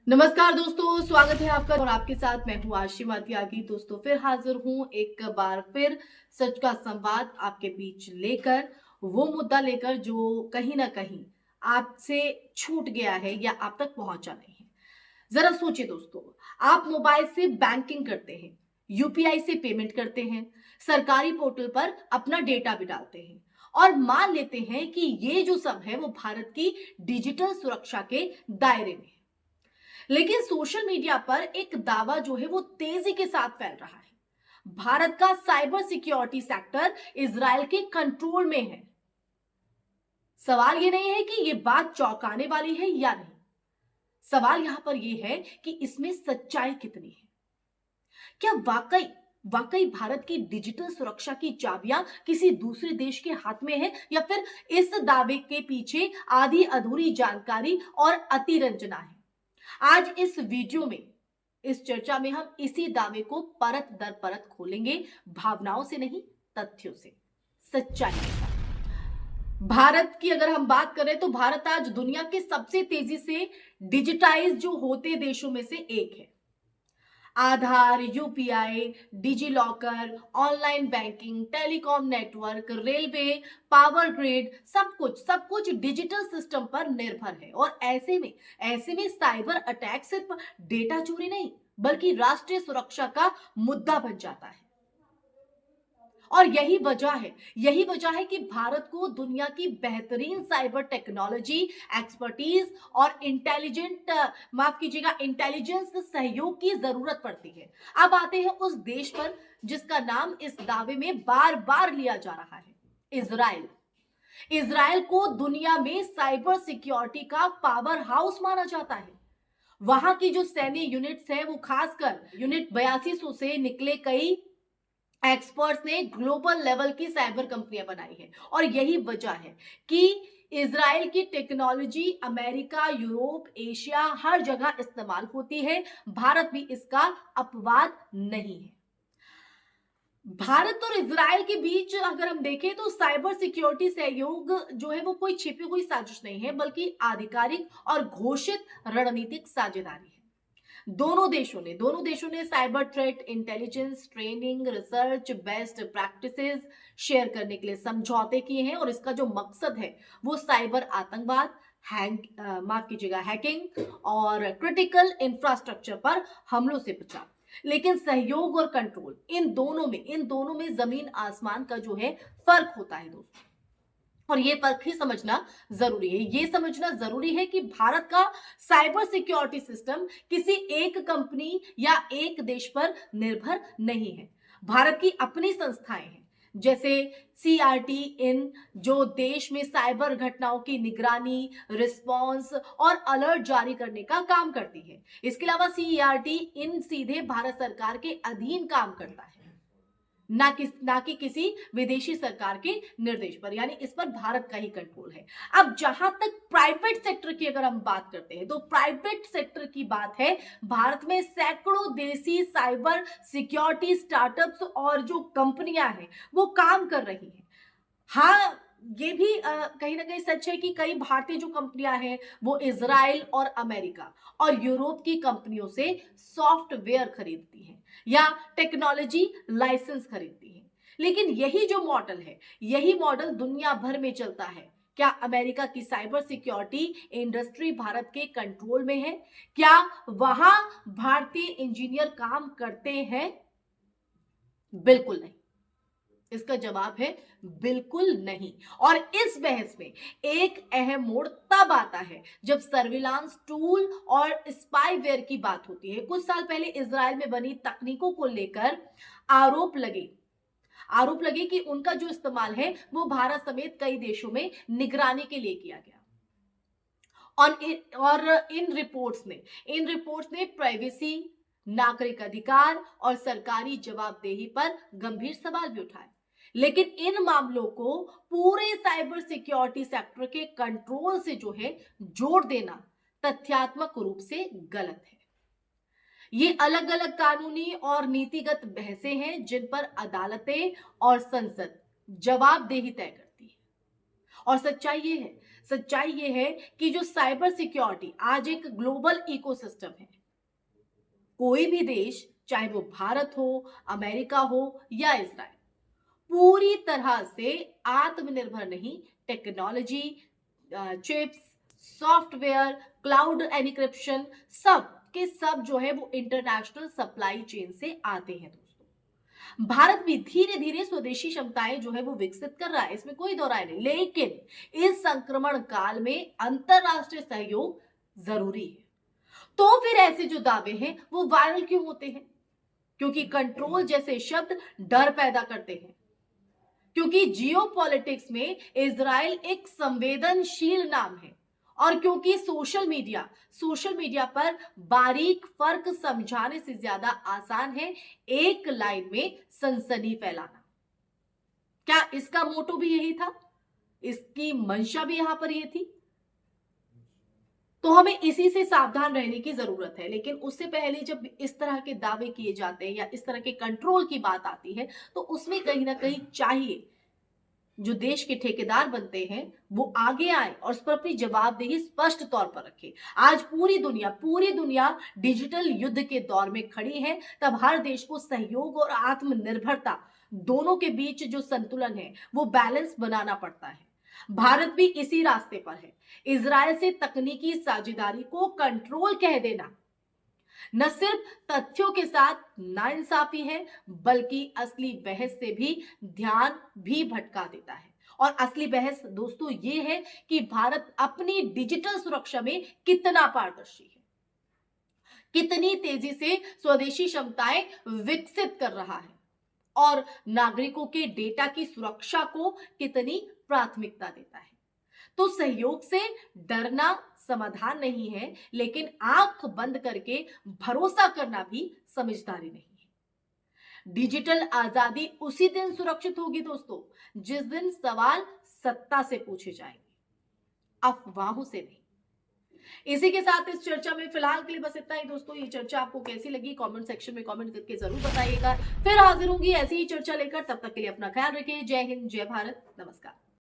नमस्कार दोस्तों, स्वागत है आपका और आपके साथ मैं हूं आशिमा त्यागी। दोस्तों फिर हाजिर हूं एक बार फिर सच का संवाद आपके बीच लेकर, वो मुद्दा लेकर जो कहीं ना कहीं आपसे छूट गया है या आप तक पहुंचा नहीं है। जरा सोचिए दोस्तों, आप मोबाइल से बैंकिंग करते हैं, यूपीआई से पेमेंट करते हैं, सरकारी पोर्टल पर अपना डेटा भी डालते हैं और मान लेते हैं कि ये जो सब है वो भारत की डिजिटल सुरक्षा के दायरे में है। लेकिन सोशल मीडिया पर एक दावा जो है वो तेजी के साथ फैल रहा है। भारत का साइबर सिक्योरिटी सेक्टर इजराइल के कंट्रोल में है। सवाल ये नहीं है कि ये बात चौंकाने वाली है या नहीं। सवाल यहां पर यह है कि इसमें सच्चाई कितनी है। क्या वाकई वाकई भारत की डिजिटल सुरक्षा की चाबियां किसी दूसरे देश के हाथ में है, या फिर इस दावे के पीछे आधी अधूरी जानकारी और अतिरंजना है। आज इस वीडियो में, इस चर्चा में हम इसी दावे को परत दर परत खोलेंगे, भावनाओं से नहीं, तथ्यों से, सच्चाई के साथ। भारत की अगर हम बात करें तो भारत आज दुनिया के सबसे तेजी से डिजिटाइज जो होते देशों में से एक है। Aadhaar, UPI, DigiLocker, online banking, telecom network, railway, power grid, सब कुछ डिजिटल सिस्टम पर निर्भर है। और ऐसे में साइबर अटैक सिर्फ डेटा चोरी नहीं बल्कि राष्ट्रीय सुरक्षा का मुद्दा बन जाता है। और यही वजह है कि भारत को दुनिया की बेहतरीन साइबर टेक्नोलॉजी, एक्सपर्टीज और इंटेलिजेंस सहयोग की जरूरत पड़ती है। अब आते हैं उस देश पर जिसका नाम इस दावे में बार बार लिया जा रहा है, इजराइल। इजराइल को दुनिया में साइबर सिक्योरिटी का पावर हाउस माना जाता है। वहां की जो सैन्य यूनिट्स है, वो खासकर यूनिट 8200 से निकले कई एक्सपर्ट्स ने ग्लोबल लेवल की साइबर कंपनियां बनाई है। और यही वजह है कि इजराइल की टेक्नोलॉजी अमेरिका, यूरोप, एशिया हर जगह इस्तेमाल होती है। भारत भी इसका अपवाद नहीं है। भारत और इजराइल के बीच अगर हम देखें तो साइबर सिक्योरिटी सहयोग जो है वो कोई छिपी हुई साजिश नहीं है बल्कि आधिकारिक और घोषित रणनीतिक साझेदारी है। दोनों देशों ने cyber threat intelligence, training, research, best practices share करने के लिए समझौते किए हैं। और इसका जो मकसद है वो साइबर आतंकवाद, हैकिंग और क्रिटिकल इंफ्रास्ट्रक्चर पर हमलों से बचाव। लेकिन सहयोग और कंट्रोल, इन दोनों में जमीन आसमान का जो है फर्क होता है दोस्तों। और ये फर्क ही समझना जरूरी है। ये समझना जरूरी है कि भारत का साइबर सिक्योरिटी सिस्टम किसी एक कंपनी या एक देश पर निर्भर नहीं है। भारत की अपनी संस्थाएं हैं, जैसे सीआरटी इन, जो देश में साइबर घटनाओं की निगरानी, रिस्पांस और अलर्ट जारी करने का काम करती है। इसके अलावा सीआरटी इन सीधे भारत सरकार के अधीन काम करता है, ना कि किसी विदेशी सरकार के निर्देश पर, यानी इस पर भारत का ही कंट्रोल है। अब जहां तक प्राइवेट सेक्टर की अगर हम बात करते हैं तो प्राइवेट सेक्टर की बात है, भारत में सैकड़ों देसी साइबर सिक्योरिटी स्टार्टअप्स और जो कंपनियां हैं वो काम कर रही हैं। हाँ, ये भी कहीं ना कहीं सच है कि कई भारतीय जो कंपनियां हैं वो इजराइल और अमेरिका और यूरोप की कंपनियों से सॉफ्टवेयर खरीदती हैं या टेक्नोलॉजी लाइसेंस खरीदती हैं। लेकिन यही मॉडल दुनिया भर में चलता है। क्या अमेरिका की साइबर सिक्योरिटी इंडस्ट्री भारत के कंट्रोल में है? क्या वहां भारतीय इंजीनियर काम करते हैं? बिल्कुल नहीं। इसका जवाब है बिल्कुल नहीं। और इस बहस में एक अहम मोड़ तब आता है जब सर्विलांस टूल और स्पाईवेयर की बात होती है। कुछ साल पहले इजराइल में बनी तकनीकों को लेकर आरोप लगे आरोप लगे कि उनका जो इस्तेमाल है वो भारत समेत कई देशों में निगरानी के लिए किया गया। और इन रिपोर्ट्स ने प्राइवेसी, नागरिक अधिकार और सरकारी जवाबदेही पर गंभीर सवाल भी उठाए। लेकिन इन मामलों को पूरे साइबर सिक्योरिटी सेक्टर के कंट्रोल से जो है जोड़ देना तथ्यात्मक रूप से गलत है। ये अलग अलग कानूनी और नीतिगत बहसें हैं जिन पर अदालतें और संसद जवाबदेही तय करती है। और सच्चाई ये है, सच्चाई ये है कि जो साइबर सिक्योरिटी आज एक ग्लोबल इकोसिस्टम है। कोई भी देश, चाहे वो भारत हो, अमेरिका हो या इजराइल, पूरी तरह से आत्मनिर्भर नहीं, technology, chips, software, cloud encryption, सब के सब जो है वो इंटरनेशनल सप्लाई चेन से आते हैं दोस्तों। भारत भी धीरे धीरे स्वदेशी क्षमताएं जो है वो विकसित कर रहा है, इसमें कोई दो राय नहीं, लेकिन इस संक्रमण काल में अंतरराष्ट्रीय सहयोग जरूरी है। तो फिर ऐसे जो दावे हैं वो वायरल क्यों होते हैं? क्योंकि कंट्रोल जैसे शब्द डर पैदा करते हैं, क्योंकि जियोपॉलिटिक्स में इजराइल एक संवेदनशील नाम है, और क्योंकि सोशल मीडिया पर बारीक फर्क समझाने से ज्यादा आसान है एक लाइन में सनसनी फैलाना। क्या इसका मोटो भी यही था? इसकी मंशा भी यहां पर यह थी? तो हमें इसी से सावधान रहने की जरूरत है। लेकिन उससे पहले जब इस तरह के दावे किए जाते हैं या इस तरह के कंट्रोल की बात आती है, तो उसमें कहीं ना कहीं चाहिए जो देश के ठेकेदार बनते हैं वो आगे आए और उस पर अपनी जवाबदेही स्पष्ट तौर पर रखे। आज पूरी दुनिया डिजिटल युद्ध के दौर में खड़ी है, तब हर देश को सहयोग और आत्मनिर्भरता दोनों के बीच जो संतुलन है वो बैलेंस बनाना पड़ता है। भारत भी इसी रास्ते पर है। इजराइल से तकनीकी साझेदारी को कंट्रोल कह देना न सिर्फ तथ्यों के साथ नाइंसाफी है, बल्कि असली बहस से भी ध्यान भी भटका देता है। और असली बहस दोस्तों ये है कि भारत अपनी डिजिटल सुरक्षा में कितना पारदर्शी है, कितनी तेजी से स्वदेशी क्षमताएं विकसित कर रहा है और नागरिकों के डेटा की सुरक्षा को कितनी प्राथमिकता देता है। तो सहयोग से डरना समाधान नहीं है, लेकिन आंख बंद करके भरोसा करना भी समझदारी नहीं है। डिजिटल आजादी उसी दिन सुरक्षित होगी दोस्तों जिस दिन सवाल सत्ता से पूछे जाएंगे, अफवाहों से नहीं। इसी के साथ इस चर्चा में फिलहाल के लिए बस इतना ही दोस्तों। ये चर्चा आपको कैसी लगी कमेंट सेक्शन में कमेंट करके जरूर बताइएगा। फिर हाजिर होंगी ऐसी ही चर्चा लेकर, तब तक के लिए अपना ख्याल रखिए। जय हिंद, जय भारत, नमस्कार।